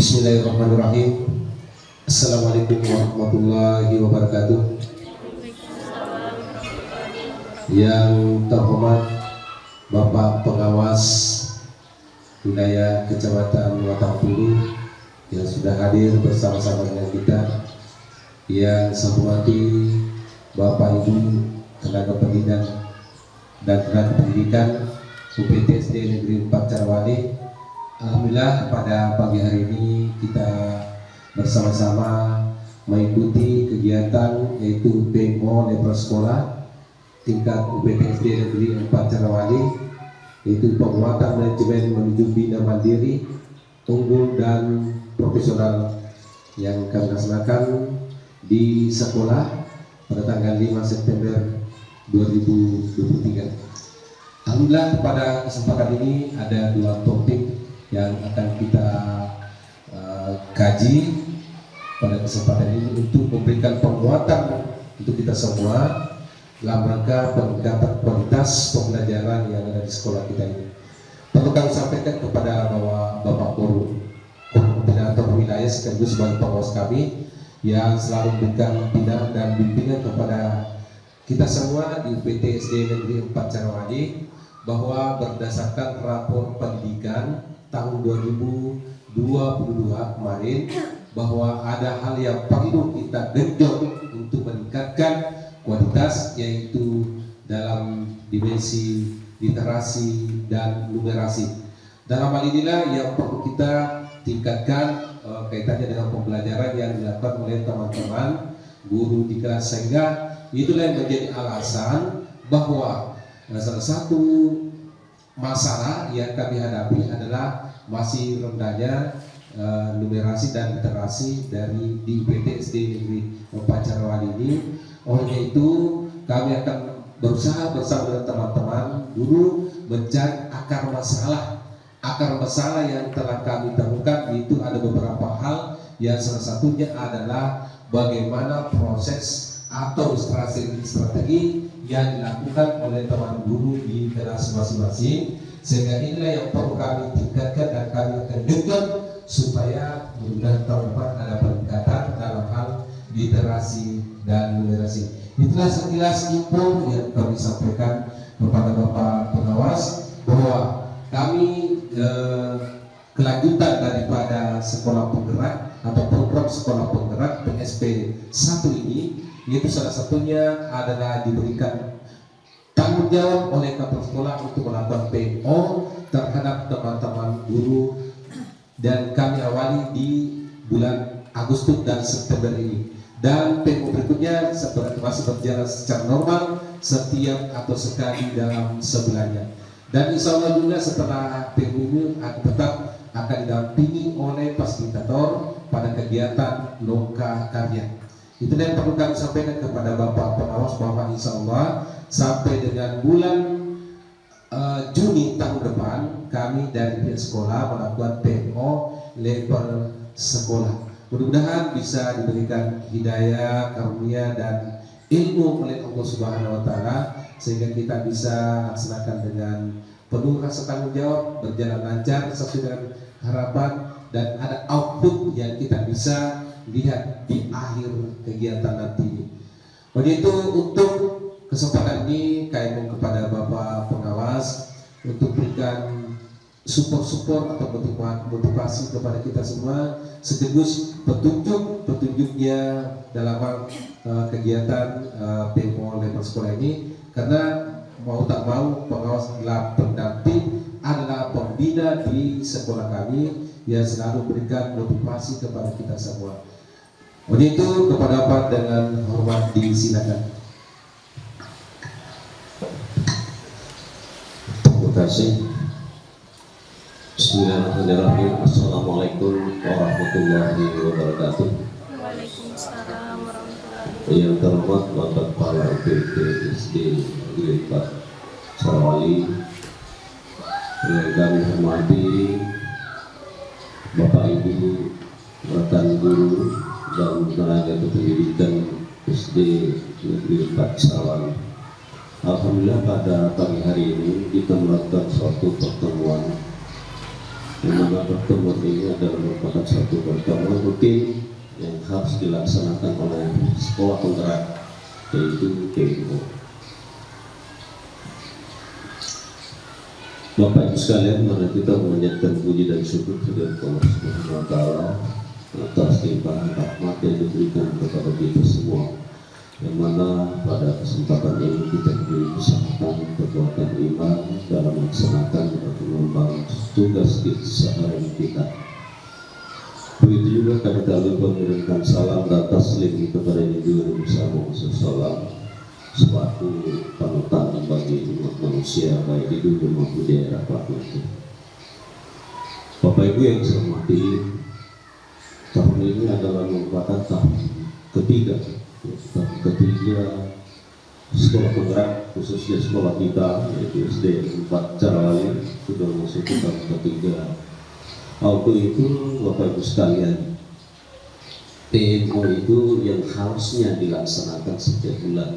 Bismillahirrahmanirrahim. Assalamualaikum warahmatullahi wabarakatuh. Yang terhormat Bapak Pengawas Wilayah Kecamatan Watapulu yang sudah hadir bersama-sama dengan kita, yang saya hormati Bapak Ibu tenaga pendidikan dan tenaga pendidikan UPT SD Negeri 4 Carawali. Alhamdulillah pada pagi hari ini kita bersama-sama mengikuti kegiatan yaitu PMO level sekolah tingkat UPT SD Negeri 4 Carawali, yaitu penguatan manajemen menuju bina mandiri, unggul dan profesional yang kami laksanakan di sekolah pada tanggal 5 September 2023. Alhamdulillah pada kesempatan ini ada dua topik yang akan kita kaji pada kesempatan ini untuk memberikan penguatan untuk kita semua dalam rangka peningkatan kualitas pembelajaran yang ada di sekolah kita ini. Perlu kami sampaikan kepada Bapak Koordinator Wilayah sekaligus sebagai pengawas kami yang selalu memberikan pembinaan dan bimbingan kepada kita semua di UPT SD Negeri 4 Carawali, bahwa berdasarkan rapor pendidikan tahun 2022 kemarin, bahwa ada hal yang perlu kita genjot untuk meningkatkan kualitas, yaitu dalam dimensi literasi dan numerasi. Dalam hal inilah yang perlu kita tingkatkan kaitannya dengan pembelajaran yang dilakukan oleh teman-teman guru di kelas, sehingga itulah yang menjadi alasan bahwa salah satu masalah yang kami hadapi adalah masih rendahnya numerasi dan literasi dari di UPT SD Negeri 4 Carawali ini. Oleh itu kami akan berusaha bersama dengan teman-teman guru mencari akar masalah yang telah kami temukan. Itu ada beberapa hal yang salah satunya adalah bagaimana proses atau strategi yang dilakukan oleh teman guru di kelas masing-masing, sehingga inilah yang perlu kami tingkatkan dan kami akan genjot supaya mudah-mudahan tahun depan ada peningkatan dalam hal literasi dan numerasi. Itulah sekilas info yang kami sampaikan kepada Bapak Pengawas, bahwa kami kelanjutan daripada sekolah penggerak atau program sekolah penggerak PSP 1 ini, yaitu salah satunya adalah diberikan tanggung jawab oleh kepala sekolah untuk melakukan PMO terhadap teman-teman guru, dan kami awali di bulan Agustus dan September ini, dan PMO berikutnya masih berjalan secara normal setiap atau sekali dalam sebulannya. Dan insya Allah juga setelah PMO ini tetap akan didampingi oleh fasilitator pada kegiatan loka karya. Itu yang perlu kami sampaikan kepada Bapak Pengawas, bahwa insya Allah sampai dengan bulan Juni tahun depan kami dari pihak sekolah melakukan PMO level sekolah. Mudah-mudahan bisa diberikan hidayah, karunia dan ilmu oleh Allah Subhanahu wa Ta'ala, sehingga kita bisa laksanakan dengan penuh rasa tanggung jawab, berjalan lancar sesuai dengan harapan, dan ada output yang kita bisa lihat di akhir kegiatan nanti. Oleh itu, untuk kesempatan ini kami mohon kepada Bapak Pengawas untuk berikan support atau motivasi kepada kita semua, sekaligus petunjuknya dalam kegiatan PMO level sekolah ini, karena mau tak mau pengawas adalah pendamping, adalah pembina di sekolah kami yang selalu berikan motivasi kepada kita semua. Oleh itu, kepada Bapak dengan hormat disilakan. Terima kasih. Bismillahirrahmanirrahim. Assalamualaikum warahmatullahi wabarakatuh. Waalaikumsalam warahmatullahi wabarakatuh. Yang terhormat Bapak Kepala UPT SD Negeri 4 Carawali, yang kami hormati Bapak Ibu rekan guru dan tenaga kependidikan SD Negeri 4 Carawali. Alhamdulillah pada pagi hari ini kita melakukan suatu pertemuan Yang mana pertemuan ini adalah merupakan satu pertemuan rutin yang harus dilaksanakan oleh sekolah penggerak, yaitu PMO. Bapak Ibu sekalian, mari kita menyanjungkan puji dan syukur kepada Allah Subhanahu wa Ta'ala atas limpahan rahmat yang diberikan kepada kita semua, yang mana pada kesempatan ini kita diberi kesempatan kekuatan iman dalam melaksanakan atau mengembang tugas sehari kita. Begitu juga kami mengirimkan salam dan taslim kepada Nabi Muhammad SAW suatu panutan bagi umat manusia baik di dunia maupun di daerah itu. Bapak Ibu yang saya hormati, tahun ini adalah merupakan tahun ketiga sekolah penggerak, khususnya sekolah kita yaitu SD 4 Carawali sudah masuk ke tahun ketiga. Waktu itu Bapak Ibu sekalian, PMO itu yang harusnya dilaksanakan setiap bulan.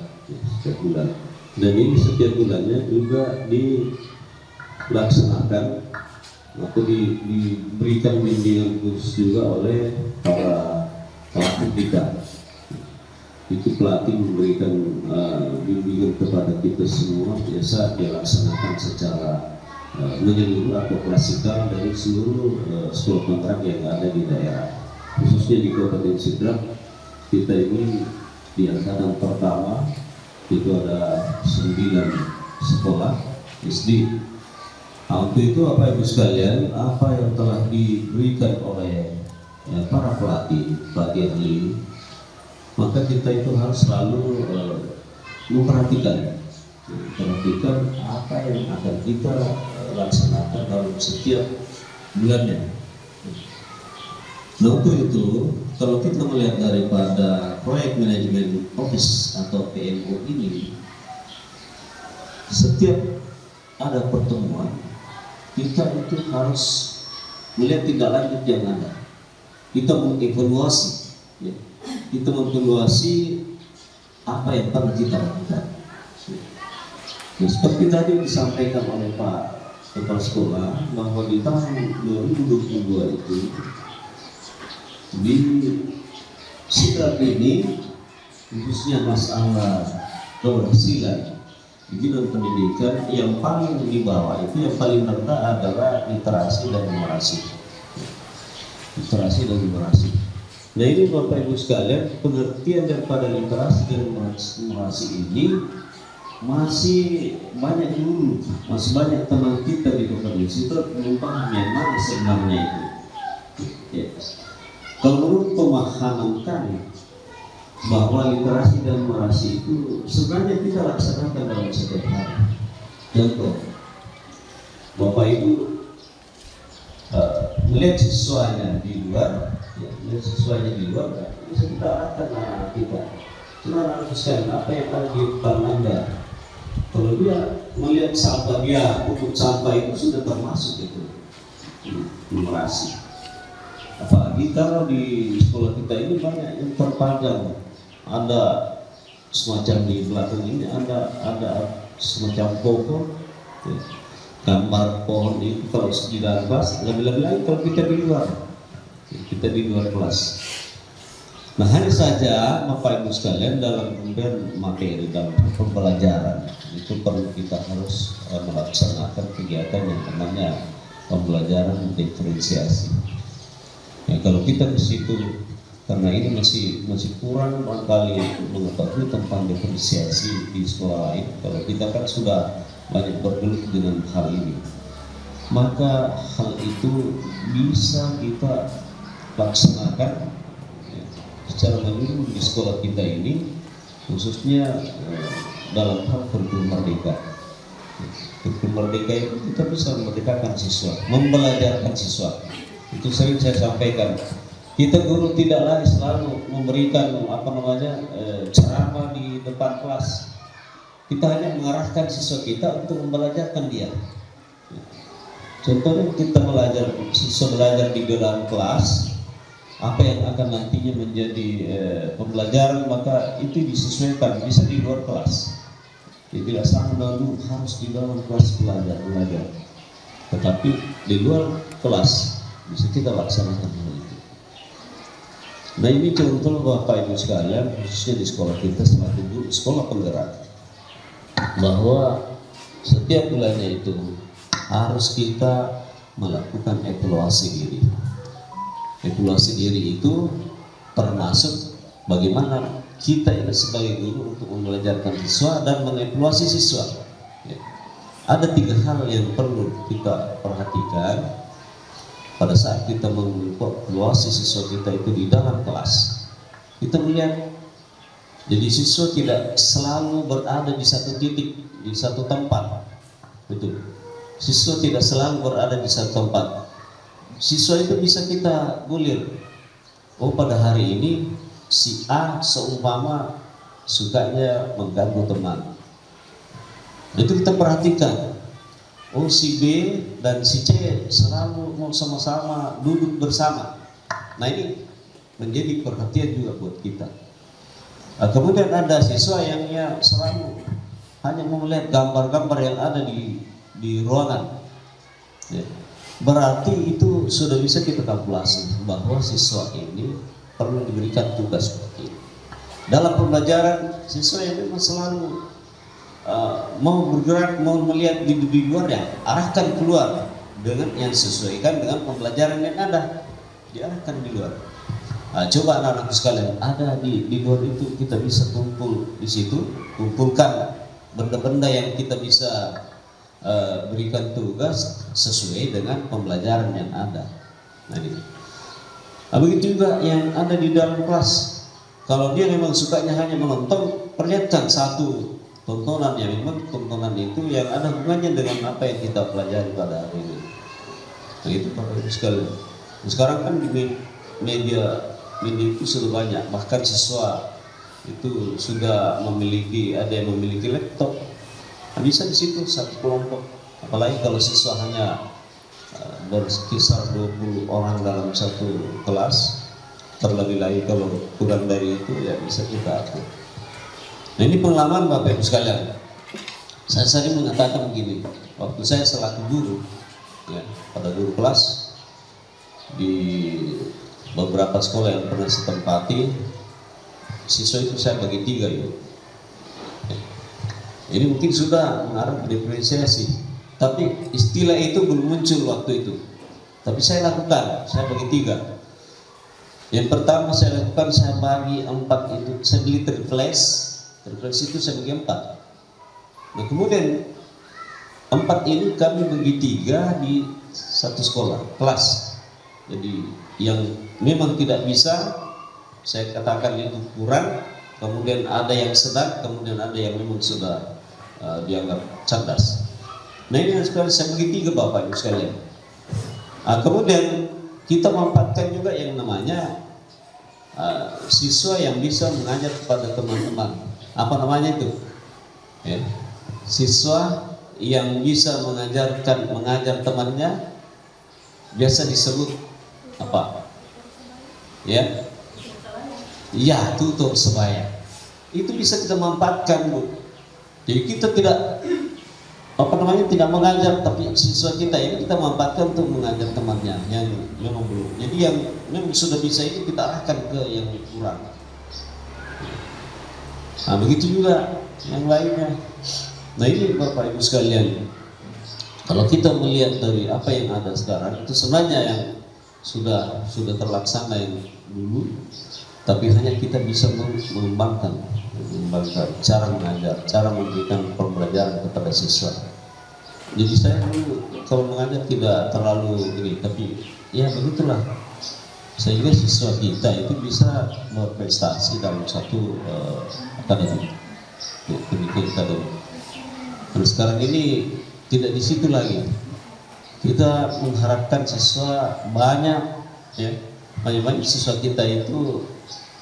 Dan ini setiap bulannya juga dilaksanakan atau diberikan bimbingan khusus juga oleh para pelatih kita. Itu pelatih memberikan bimbingan kepada kita semua, biasa dilaksanakan secara menyeluruh atau klasikal dari seluruh sekolah penggerak yang ada di daerah, khususnya di Kabupaten Sidrap. Kita ini di angkatan pertama itu ada 9 sekolah SD. Untuk itu Bapak Ibu sekalian, apa yang telah diberikan oleh para pelatih ahli, maka kita itu harus selalu memperhatikan apa yang akan kita laksanakan dalam setiap bulannya. Nah, untuk itu kalau kita melihat daripada proyek manajemen office atau PMO ini, setiap ada pertemuan kita itu harus melihat tindak lanjut yang ada. Kita mengevaluasi, ya. Kita mengevaluasi apa yang pernah kita lakukan. Nah, seperti tadi disampaikan oleh Pak Kepala Sekolah bahwa di tahun 2022 itu di Sidrap ini khususnya masalah keberhasilan di bidang pendidikan yang paling di bawah itu, yang paling rendah adalah literasi dan numerasi. Nah, ini Bapak Ibu sekalian, pengertian daripada literasi dan numerasi ini masih banyak dulu, masih banyak teman kita di provinsi itu belum paham yang mana sebenarnya itu. Ya. Kalau menurut pemahaman kami bahwa literasi dan numerasi itu sebenarnya kita laksanakan dalam setiap hari. Contoh, Bapak Ibu melihat siswanya di luar, bisa kita arahkan anak kita. Cuma anak sekalian, apa yang ada di depan Anda? Kalau dia melihat sampah, dia untuk sampah itu sudah termasuk itu numerasi. Apalagi kalau di sekolah kita ini banyak yang terpajang, ada semacam di belakang ini ada semacam pokok, ya, gambar pohon itu kalau di dalam kelas, lebih-lebih lagi kalau kita di luar kelas. Nah, hanya saja Bapak Ibu sekalian, dalam pemberian materi dalam pembelajaran itu perlu kita harus melaksanakan kegiatan yang namanya pembelajaran diferensiasi. Ya, kalau kita ke situ, karena ini masih kurang barangkali mengetahui tentang diferensiasi di sekolah lain. Kalau kita kan sudah banyak bergelut dengan hal ini, maka hal itu bisa kita laksanakan secara menyeluruh di sekolah kita ini, khususnya dalam hal kurikulum merdeka. Kurikulum merdeka itu kita bisa memerdekakan siswa, membelajarkan siswa. Itu sering saya sampaikan. Kita guru tidak lagi selalu memberikan ceramah di depan kelas. Kita hanya mengarahkan siswa kita untuk membelajarkan dia. Contohnya kita siswa belajar di dalam kelas, apa yang akan nantinya menjadi pembelajaran, maka itu disesuaikan, bisa di luar kelas. Jadi tidak sama dulu harus di dalam kelas belajar. Tetapi di luar kelas bisa kita laksanakan hal itu. Nah ini contoh Bapak Ibu sekalian, khususnya di sekolah kita selaku guru sekolah penggerak, bahwa setiap bulannya itu harus kita melakukan evaluasi diri. Evaluasi diri itu termasuk bagaimana kita ini sebagai guru untuk membelajarkan siswa dan mengevaluasi siswa. Ya. Ada 3 hal yang perlu kita perhatikan pada saat kita mengevaluasi siswa kita itu di dalam kelas. Kita melihat, jadi siswa tidak selalu berada di satu titik, di satu tempat. Betul. Siswa tidak selalu berada di satu tempat. Siswa itu bisa kita gulir. Oh, pada hari ini si A seumpama sukanya mengganggu teman. Itu kita perhatikan. Oh, si B dan si C selalu mau sama-sama duduk bersama. Nah ini menjadi perhatian juga buat kita. Nah, kemudian ada siswa yang ya selalu hanya mau melihat gambar-gambar yang ada di ruangan. Ya. Berarti itu sudah bisa kita kalkulasi bahwa siswa ini perlu diberikan tugas seperti ini. Dalam pembelajaran, siswa yang memang selalu mau bergerak, mau melihat di luar, ya arahkan keluar dengan yang sesuaikan dengan pembelajaran yang ada, diarahkan di luar. Coba anak-anak sekalian, ada di luar itu kita bisa kumpul di situ, kumpulkan benda-benda yang kita bisa berikan tugas sesuai dengan pembelajaran yang ada. Nah, gitu. Begitu juga yang ada di dalam kelas. Kalau dia memang sukanya hanya menonton, perlihatkan satu tontonan yang memang tontonan itu yang ada hubungannya dengan apa yang kita pelajari pada hari ini. Begitu Bapak Ibu sekalian. Sekarang kan di media itu sudah banyak, bahkan siswa itu sudah memiliki, ada yang memiliki laptop. Bisa di situ satu kelompok. Apalagi kalau siswa hanya berkisar 20 orang dalam satu kelas, terlebih lagi kalau kurang dari itu ya bisa kita atur. Nah ini pengalaman Bapak Ibu sekalian. Saya sering mengatakan begini, waktu saya selaku guru, ya, pada guru kelas di beberapa sekolah yang pernah saya tempati, siswa itu saya bagi 3 ya. Ini mungkin sudah mengarah ke diferensiasi, tapi istilah itu belum muncul waktu itu. Tapi saya lakukan, saya bagi 3. Yang pertama saya lakukan, saya bagi 4 itu, saya beli triplex itu saya bagi 4. Nah kemudian 4 ini kami bagi 3 di satu sekolah, kelas. Jadi yang memang tidak bisa, saya katakan itu kurang, kemudian ada yang sedang, kemudian ada yang memang sudah dianggap cerdas. Nah ini sekali saya bagi 3 Bapak Ibu sekalian. Kemudian kita manfaatkan juga yang namanya siswa yang bisa mengajar kepada teman-teman. Apa namanya itu? Ya. Siswa yang bisa mengajar temannya biasa disebut apa? Ya, ya tutor sebaya. Itu bisa kita manfaatkan, Bu. Jadi kita tidak tidak mengajar, tapi siswa kita ini kita manfaatkan untuk mengajar temannya yang memang belum. Jadi yang memang sudah bisa ini kita arahkan ke yang kurang. Nah begitu juga yang lainnya. Nah ini Bapak Ibu sekalian, kalau kita melihat dari apa yang ada sekarang, itu sebenarnya yang sudah terlaksana yang dulu, tapi hanya kita bisa mengembangkan cara mengajar, cara memberikan pembelajaran kepada siswa. Jadi saya dulu kalau mengajar tidak terlalu ini, tapi ya begitulah. Sehingga siswa kita itu bisa berprestasi dalam satu akademik, pendidikan akademik. Terus sekarang ini tidak di situ lagi. Kita mengharapkan siswa banyak, ya, banyak siswa kita itu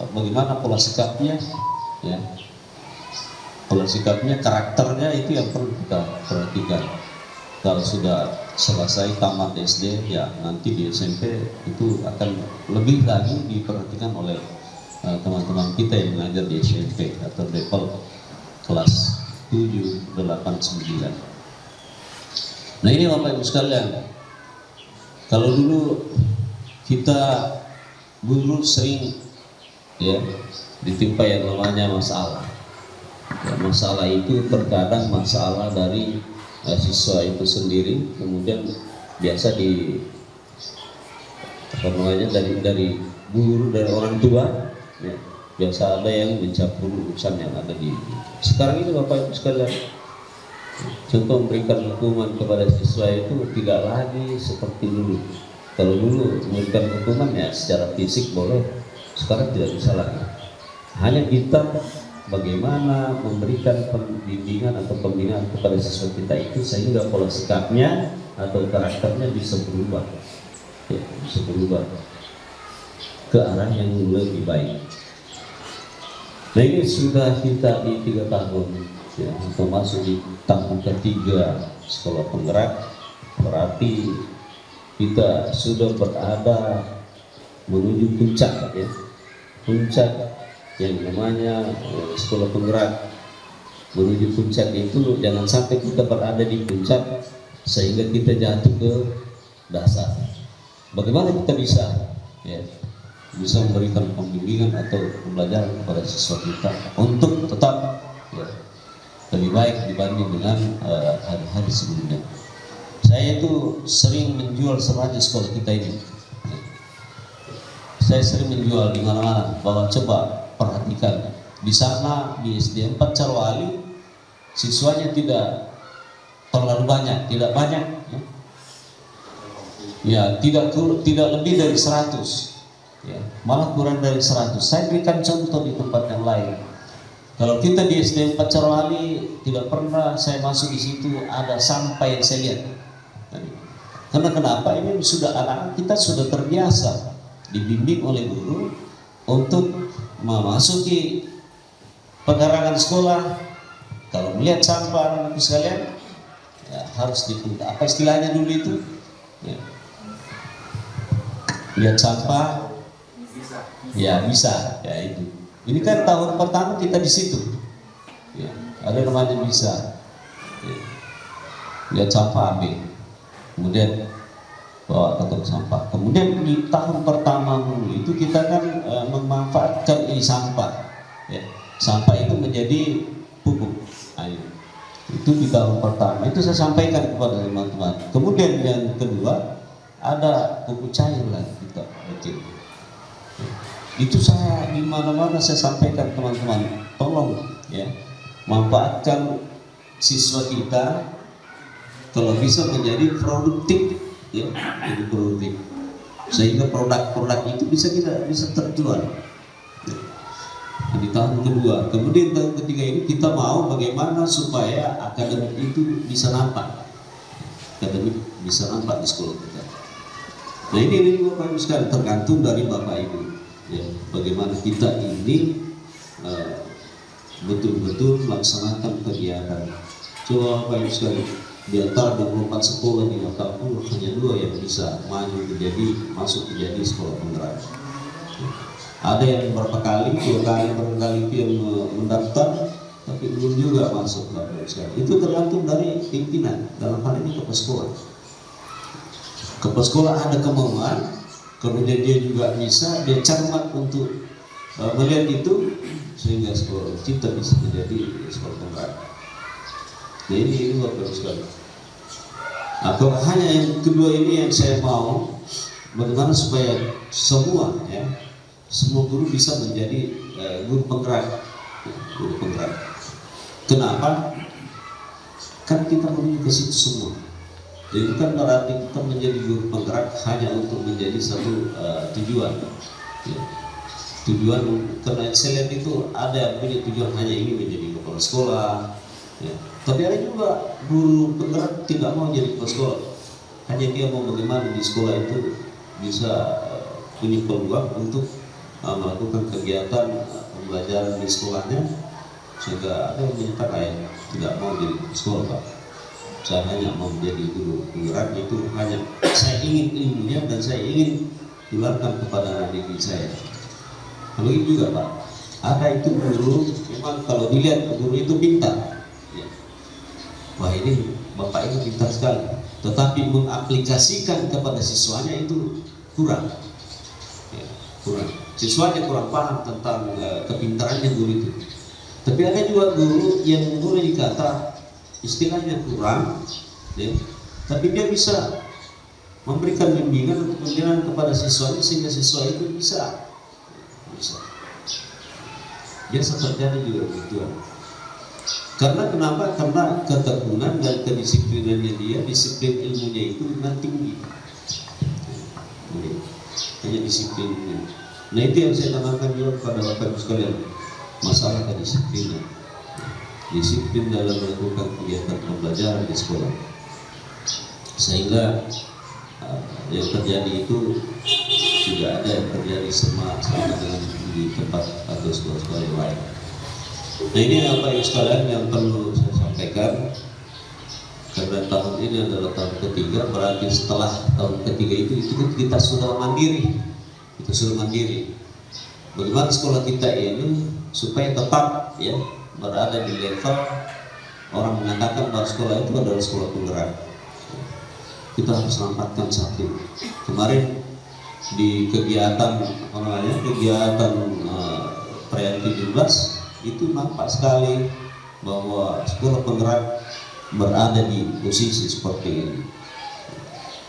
bagaimana pola sikapnya, ya, pola sikapnya, karakternya itu yang perlu kita perhatikan. Kalau sudah selesai tamat SD, ya nanti di SMP itu akan lebih lagi diperhatikan oleh teman-teman kita yang mengajar di SMP atau level kelas 7, 8, 9. Nah ini Bapak Ibu sekalian, Kalau dulu kita guru sering ya ditimpa yang namanya masalah. Ya, masalah itu terkadang masalah dari siswa itu sendiri, kemudian biasa dari guru, dari orang tua, ya, biasa ada yang mencampur urusan yang ada di sekarang ini. Bapak Ibu sekalian, contoh memberikan hukuman kepada siswa itu tidak lagi seperti dulu. Kalau dulu memberikan hukuman ya secara fisik boleh, sekarang tidak bisa lagi. Hanya kita bagaimana memberikan pembimbingan atau pembinaan kepada siswa kita itu sehingga pola sikapnya atau karakternya bisa berubah, ya, bisa berubah ke arah yang lebih baik. Nah, ini sudah kita di 3 tahun, ya, kita masuk di tahun ketiga sekolah penggerak, berarti kita sudah berada menuju puncak, ya, puncak yang namanya sekolah penggerak. Menuju puncak itu jangan sampai kita berada di puncak sehingga kita jatuh ke dasar. Bagaimana kita bisa memberikan pembimbingan atau pembelajaran kepada siswa kita untuk tetap ya, lebih baik dibanding dengan hari-hari sebelumnya. Saya itu sering menjual sengaja sekolah kita ini. Saya sering menjual di mana-mana, bahwa coba perhatikan di sana di SD 4 Carwali siswanya tidak terlalu banyak, tidak banyak, ya tidak lebih dari 100. Ya, malah kurang dari 100. Saya berikan contoh di tempat yang lain. Kalau kita di SD 4 Carwali tidak pernah saya masuk di situ ada sampah yang saya lihat. Karena kenapa? Ini sudah anak kita sudah terbiasa dibimbing oleh guru untuk memasuki pekarangan sekolah. Kalau melihat sampah anak sekalian, ya, harus dipungut. Apa istilahnya dulu itu? Ya. Lihat sampah. Ya bisa, ya itu. Ini kan tahun pertama kita di situ. Ya, ada namanya bisa. Ya. Lihat sampah ambil, kemudian bawa ke tempat sampah. Kemudian di tahun pertama dulu itu kita kan memanfaatkan ini sampah. Ya. Sampah itu menjadi pupuk. Ayo. Itu di tahun pertama. Itu saya sampaikan kepada teman-teman. Kemudian yang kedua ada pupuk cair lah kita. Betul. Itu saya di mana-mana saya sampaikan teman-teman, tolong ya manfaatkan siswa kita kalau bisa menjadi produktif, ya, jadi produktif sehingga produk-produk itu bisa terjual. Ya. Di tahun kedua, kemudian tahun ketiga ini kita mau bagaimana supaya akademik itu bisa nampak, akademik bisa nampak di sekolah kita. Nah ini Bapak Ibu sekalian tergantung dari Bapak Ibu. Ya, bagaimana kita ini betul-betul melaksanakan kegiatan. Coba Bapak Ibu sekalian, di antara 24 sekolah di Matapu hanya 2 yang bisa masuk menjadi sekolah penggerak. Ada yang berapa kali, 2 kali barangkali yang mendaftar, tapi belum juga masuk Bapak Ibu sekalian. Itu tergantung dari pimpinan, dalam hal ini kepala sekolah. Kepala sekolah ada kemauan, kemudian dia juga bisa, dia cermat untuk melihat itu sehingga sekolah kita bisa menjadi sekolah penggerak. Nah ini Bapak Ibu sekalian. Atau hanya yang kedua ini yang saya mau, bagaimana supaya semua guru bisa menjadi guru penggerak. Guru penggerak. Kenapa? Kan kita menuju ke situ semua. Jadi bukan berarti kita menjadi guru penggerak hanya untuk menjadi satu tujuan. Ya. Tujuan, karena saya lihat itu ada yang punya tujuan hanya ingin menjadi kepala sekolah. Ya. Tapi ada juga guru penggerak tidak mau jadi kepala sekolah. Hanya dia mau bagaimana di sekolah itu bisa punya peluang untuk melakukan kegiatan pembelajaran di sekolahnya. Sehingga ada yang menyatakan tidak mau jadi kepala sekolah, Pak. Saya hanya mau menjadi guru penggerak, itu hanya saya ingin ilmunya dan saya ingin tularkan kepada anak didik saya. Kalau itu juga Pak, ada itu guru memang kalau dilihat guru itu pintar. Ya. Wah ini bapak ini pintar sekali, tetapi mengaplikasikan kepada siswanya itu kurang. Ya, kurang. Siswanya kurang paham tentang kepintarannya guru itu. Tapi ada juga guru yang boleh dikata istilahnya kurang, ya, tapi dia bisa memberikan bimbingan atau pembinaan kepada siswanya sehingga siswa itu bisa. Biasa terjadi juga begitu. Karena kenapa? Karena ketekunan dan kedisiplinannya dia, disiplin ilmunya itu dengan tinggi. Hanya disiplinnya. Nah itu yang saya tanamkan juga kepada Bapak Ibu sekalian, masalah kedisiplinan. Disiplin dalam melakukan kegiatan pembelajaran di sekolah. Sehingga yang terjadi itu tidak ada yang terjadi sama dengan di tempat atau sekolah-sekolah yang lain. Nah ini Bapak Ibu sekalian yang perlu saya sampaikan. Karena tahun ini adalah tahun ketiga, berarti setelah tahun ketiga itu kita sudah mandiri. Kita sudah mandiri. Bagaimana sekolah kita ini supaya tetap ya berada di level orang mengatakan bahwa sekolah itu adalah sekolah penggerak. Kita harus nampakkan satu. Kemarin di kegiatan perayaan 17 itu nampak sekali bahwa sekolah penggerak berada di posisi seperti ini.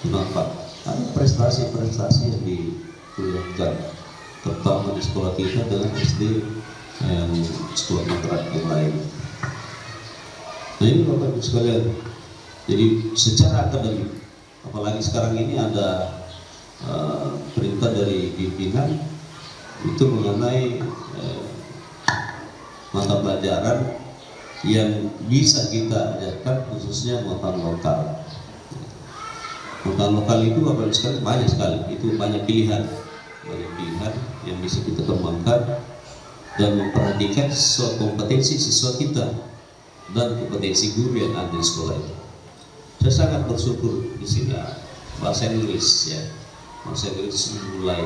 Nampak ada prestasi-prestasi yang dilakukan, terutama di sekolah kita dengan SD yang sekolah penggerak yang lain. Nah ini Bapak Ibu sekalian, jadi secara akademik, apalagi sekarang ini ada perintah dari pimpinan itu mengenai mata pelajaran yang bisa kita ajarkan, khususnya muatan lokal. Muatan lokal itu Bapak Ibu sekalian banyak sekali, itu banyak pilihan yang bisa kita kembangkan dan memperhatikan kompetensi siswa kita dan kompetensi guru yang ada di sekolah itu. Saya sangat bersyukur di sini bahasa Inggris ya, bahasa Inggris mulai.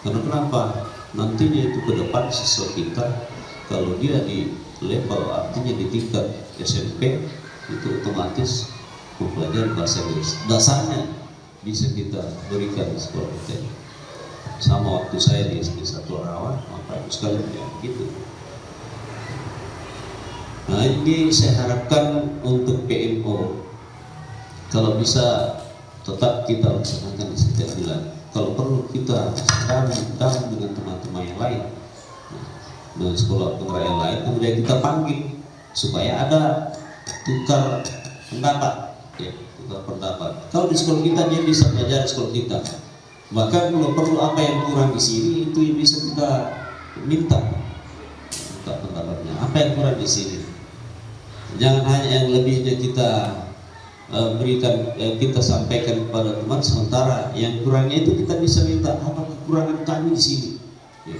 Karena kenapa? Nantinya itu ke depan siswa kita kalau dia di level artinya di tingkat SMP itu otomatis mempelajari bahasa Inggris. Dasarnya bisa kita berikan di sekolah kita. Sama waktu saya di SD Satu Rawa, Bapak Ibu sekalian ya gitu. Nah ini saya harapkan untuk PMO kalau bisa tetap kita laksanakan di setiap bulan. Kalau perlu kita sedang dengan teman-teman yang lain, dengan sekolah penggerak yang lain, kemudian kita panggil supaya ada tukar pendapat, ya, tukar pendapat. Kalau di sekolah kita dia bisa belajar di sekolah kita, maka kalau perlu apa yang kurang di sini itu yang bisa kita minta pendapatnya. Apa yang kurang di sini? Jangan hanya yang lebihnya kita berikan, kita sampaikan kepada teman, sementara yang kurangnya itu kita bisa minta apa kekurangan kami di sini. Ya.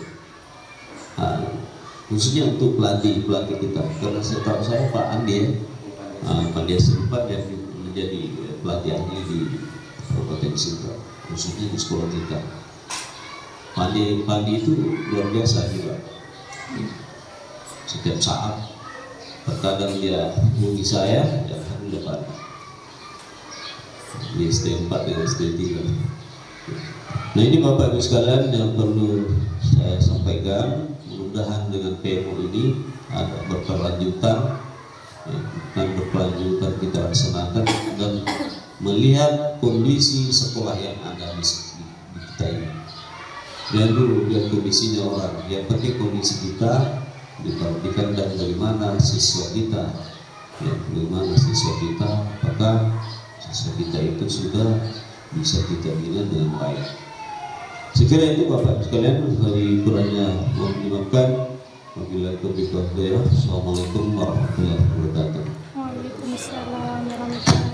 Khususnya untuk pelatih kita, karena setahu saya Pak Andi Pak Dia Sempat yang menjadi pelatih ahli di Kabupaten Sintang, khususnya di sekolah kita. Pak Andi itu luar biasa juga. Setiap saat, terkadang dia hubungi saya, ya di depan di SD 4 dan SD 3. Nah ini Bapak Ibu sekalian yang perlu saya sampaikan. Mudah-mudahan dengan PMO ini ada berkelanjutan, ya, dan berkelanjutan kita laksanakan dan melihat kondisi sekolah yang ada di kita ini. Dan dulu lihat kondisinya orang, yang penting kondisi kita diperhatikan dan bagaimana siswa kita, ya, bagaimana siswa kita, apakah siswa kita itu sudah bisa kita bina dengan baik. Sekiranya itu Bapak sekalian, dari kurangnya mohon dimaafkan. Wabillahi taufiq wal hidayah. Assalamualaikum warahmatullahi wabarakatuh. Waalaikumsalam warahmatullahi wabarakatuh.